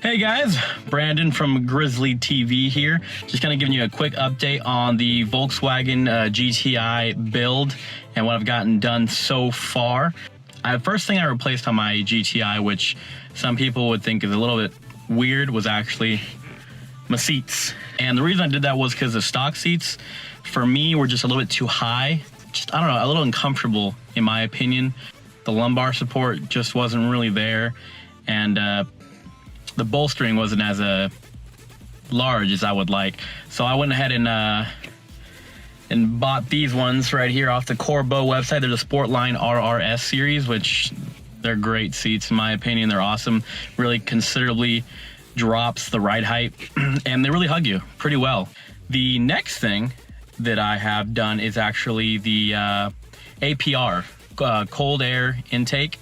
Hey guys, Brandon from Grizzly TV here. Just kind of giving you a quick update on the Volkswagen GTI build and what I've gotten done so far. First thing I replaced on my GTI, which some people would think is a little bit weird, was actually my seats. And the reason I did that was because the stock seats for me were just a little bit too high. Just, I don't know, a little uncomfortable in my opinion. The lumbar support just wasn't really there, and the bolstering wasn't as large as I would like. So I went ahead and bought these ones right here off the Corbeau website. They're the Sportline RRS series, which they're great seats in my opinion. They're awesome. Really considerably drops the ride height, and they really hug you pretty well. The next thing that I have done is actually the Apr Cold Air Intake.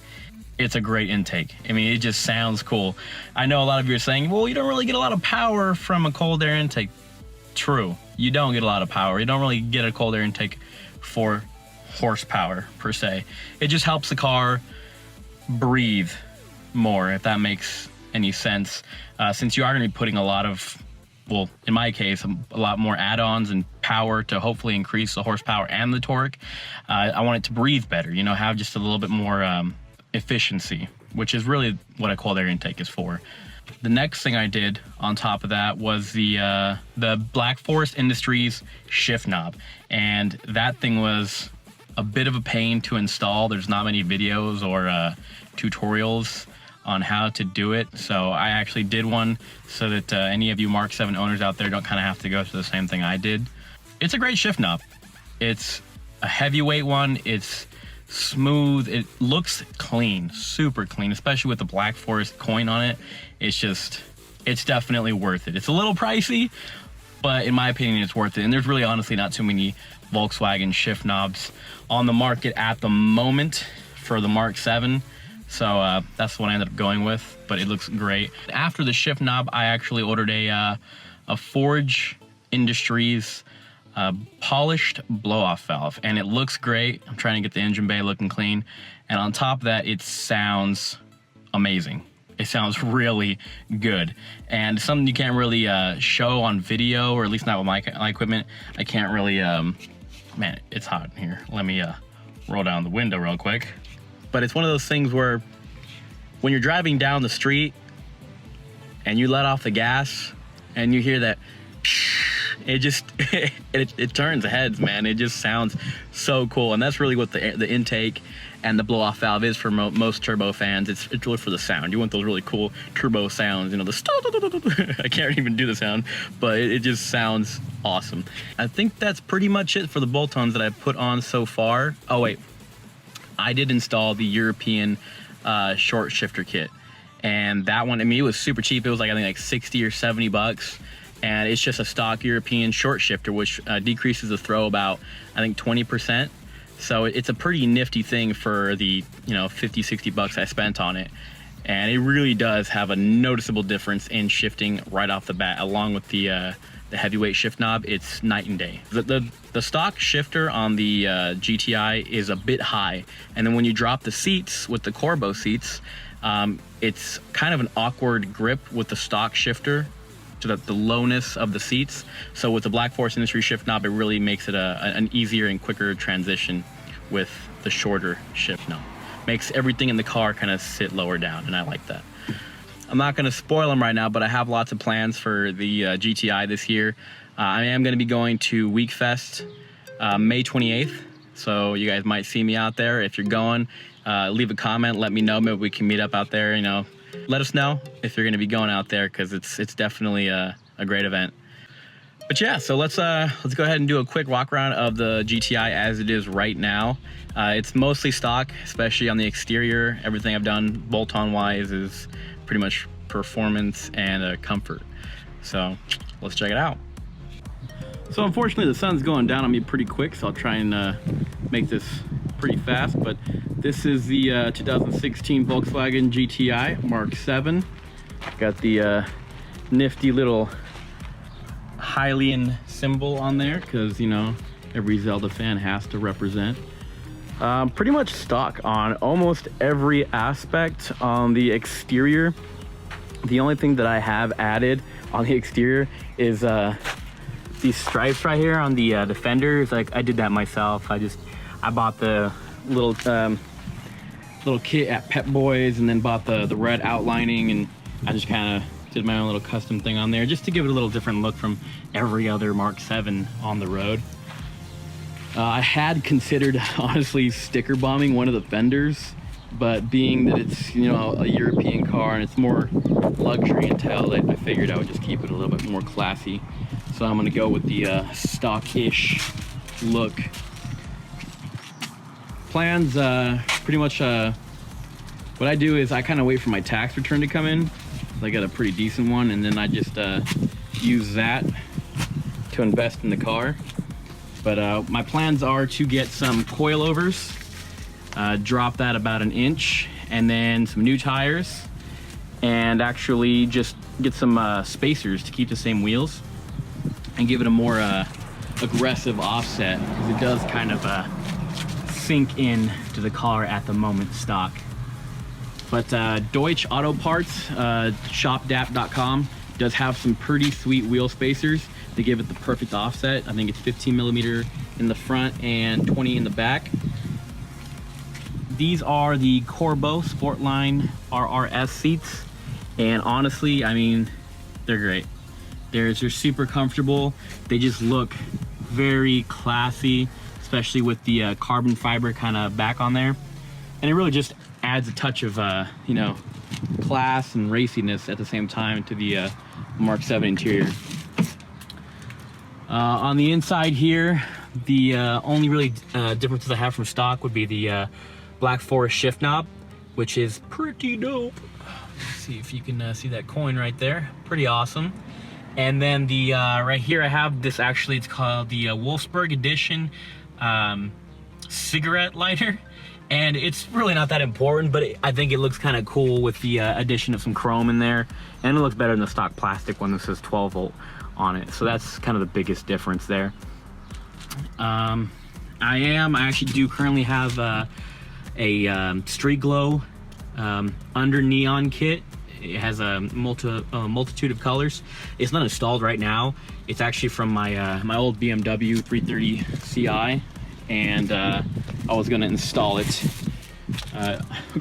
It's a great intake. I mean, it just sounds cool. I know a lot of you are saying, well, you don't really get a lot of power from a cold air intake. True, you don't get a lot of power. You don't really get a cold air intake for horsepower per se. It just helps the car breathe more, if that makes any sense. Since you are gonna be putting a lot of, well, in my case, a lot more add-ons and power to hopefully increase the horsepower and the torque, I want it to breathe better, you know, have just a little bit more efficiency, which is really what a cold air intake is for. The next thing I did on top of that was the Black Forest Industries shift knob, and that thing was a bit of a pain to install. There's not many videos or tutorials on how to do it, so I actually did one so that any of you Mark 7 owners out there don't kind of have to go through the same thing I did. It's a great shift knob. It's a heavyweight one. It's smooth. It looks clean, super clean, especially with the Black Forest coin on it. It's definitely worth it. It's a little pricey, but in my opinion, it's worth it. And there's really honestly not too many Volkswagen shift knobs on the market at the moment for the Mark 7. So that's the one I ended up going with, but it looks great. After the shift knob, I actually ordered a Forge Industries polished blow-off valve, and it looks great. I'm trying to get the engine bay looking clean, and on top of that, it sounds amazing. It sounds really good, and something you can't really show on video, or at least not with my equipment. I can't really, man, it's hot in here. Let me roll down the window real quick. But it's one of those things where when you're driving down the street and you let off the gas and you hear that, it just it turns heads, man. It just sounds so cool, and that's really what the intake and the blow-off valve is for most turbo fans. It's really for the sound. You want those really cool turbo sounds, you know, the I can't even do the sound, but it just sounds awesome. I think that's pretty much it for the bolt-ons that I've put on so far. Oh wait, I did install the European short shifter kit, and that one, I mean, it was super cheap. It was like, I think like 60 or 70 bucks. And it's just a stock European short shifter, which decreases the throw about, I think, 20%. So it's a pretty nifty thing for the, you know, 50, 60 bucks I spent on it. And it really does have a noticeable difference in shifting right off the bat, along with the heavyweight shift knob. It's night and day. The stock shifter on the GTI is a bit high. And then when you drop the seats with the Corbeau seats, it's kind of an awkward grip with the stock shifter, to the lowness of the seats. So with the Black Forest Industry shift knob, it really makes it an easier and quicker transition with the shorter shift knob. Makes everything in the car kind of sit lower down, and I like that. I'm not going to spoil them right now, but I have lots of plans for the GTI this year. I am going to be going to Week Fest May 28th, so you guys might see me out there. If you're going, leave a comment, let me know. Maybe we can meet up out there, you know. Let us know if you're going to be going out there, because it's definitely a great event. But yeah, so let's go ahead and do a quick walk around of the GTI as it is right now. It's mostly stock, especially on the exterior. Everything I've done bolt-on wise is pretty much performance and comfort. So let's check it out. So unfortunately the sun's going down on me pretty quick, so I'll try and make this pretty fast. But this is the 2016 Volkswagen GTI Mark 7. Got the nifty little Hylian symbol on there, because, you know, every Zelda fan has to represent. Pretty much stock on almost every aspect on the exterior. The only thing that I have added on the exterior is these stripes right here on the fenders. Like, I did that myself. I bought the little kit at Pep Boys, and then bought the red outlining, and I just kind of did my own little custom thing on there just to give it a little different look from every other Mark 7 on the road. I had considered honestly sticker bombing one of the fenders, but being that it's, you know, a European car and it's more luxury Intel, I figured I would just keep it a little bit more classy. So I'm gonna go with the stock-ish look. Plans, pretty much, what I do is I kind of wait for my tax return to come in. So I got a pretty decent one, and then I just use that to invest in the car. But my plans are to get some coilovers, drop that about 1 inch, and then some new tires, and actually just get some spacers to keep the same wheels and give it a more aggressive offset, because it does kind of sink in to the car at the moment stock. But Deutsch Auto Parts, shopdap.com, does have some pretty sweet wheel spacers. They give it the perfect offset. I think it's 15 millimeter in the front and 20 in the back. These are the Corbeau Sportline RRS seats, and honestly, I mean, they're great. They're super comfortable. They just look very classy, especially with the carbon fiber kind of back on there. And it really just adds a touch of, you know, class and raciness at the same time to the Mark 7 interior. On the inside here, the only really differences I have from stock would be the Black Forest shift knob, which is pretty dope. Let's see if you can see that coin right there. Pretty awesome. And then the right here I have this, actually it's called the Wolfsburg Edition cigarette lighter. And it's really not that important, but I think it looks kind of cool with the addition of some chrome in there. And it looks better than the stock plastic one that says 12 volt on it. So that's kind of the biggest difference there. I actually do currently have a Street Glow under neon kit. It has a multitude of colors. It's not installed right now. It's actually from my my old BMW 330 Ci, and I was gonna install it.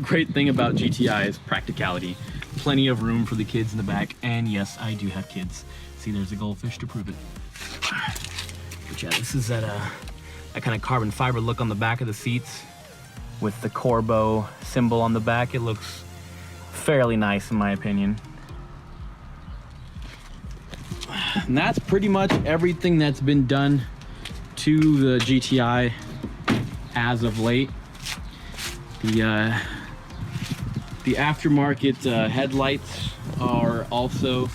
Great thing about GTI is practicality. Plenty of room for the kids in the back, and yes, I do have kids. See, there's a goldfish to prove it. But yeah, this is that kind of carbon fiber look on the back of the seats with the Corbeau symbol on the back. It looks fairly nice in my opinion. And that's pretty much everything that's been done to the GTI as of late. The aftermarket headlights are also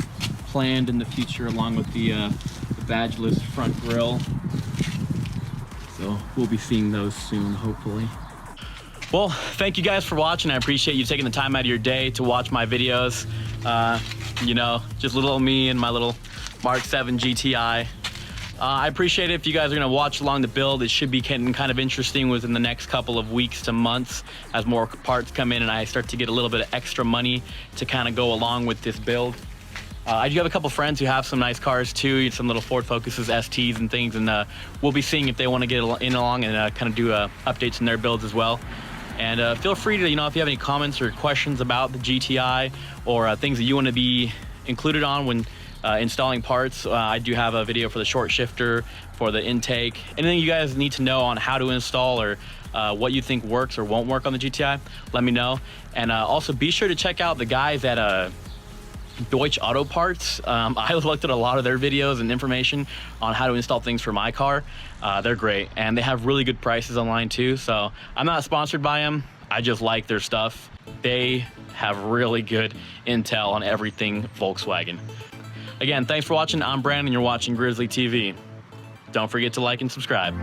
planned in the future, along with the badgeless front grille. So we'll be seeing those soon, hopefully. Well, thank you guys for watching. I appreciate you taking the time out of your day to watch my videos. You know, just little me and my little Mark 7 GTI. I appreciate it if you guys are gonna watch along the build. It should be getting kind of interesting within the next couple of weeks to months as more parts come in and I start to get a little bit of extra money to kind of go along with this build. I do have a couple friends who have some nice cars too, some little Ford Focuses, STs and things, and we'll be seeing if they want to get in along and kind of do updates in their builds as well. And feel free to, you know, if you have any comments or questions about the GTI or things that you want to be included on when installing parts. I do have a video for the short shifter, for the intake. Anything you guys need to know on how to install or what you think works or won't work on the GTI, let me know. And also be sure to check out the guys at Deutsch Auto Parts. I looked at a lot of their videos and information on how to install things for my car. They're great, and they have really good prices online too. So I'm not sponsored by them. I just like their stuff. They have really good intel on everything Volkswagen. Again, thanks for watching. I'm Brandon, you're watching Grizzly TV. Don't forget to like and subscribe.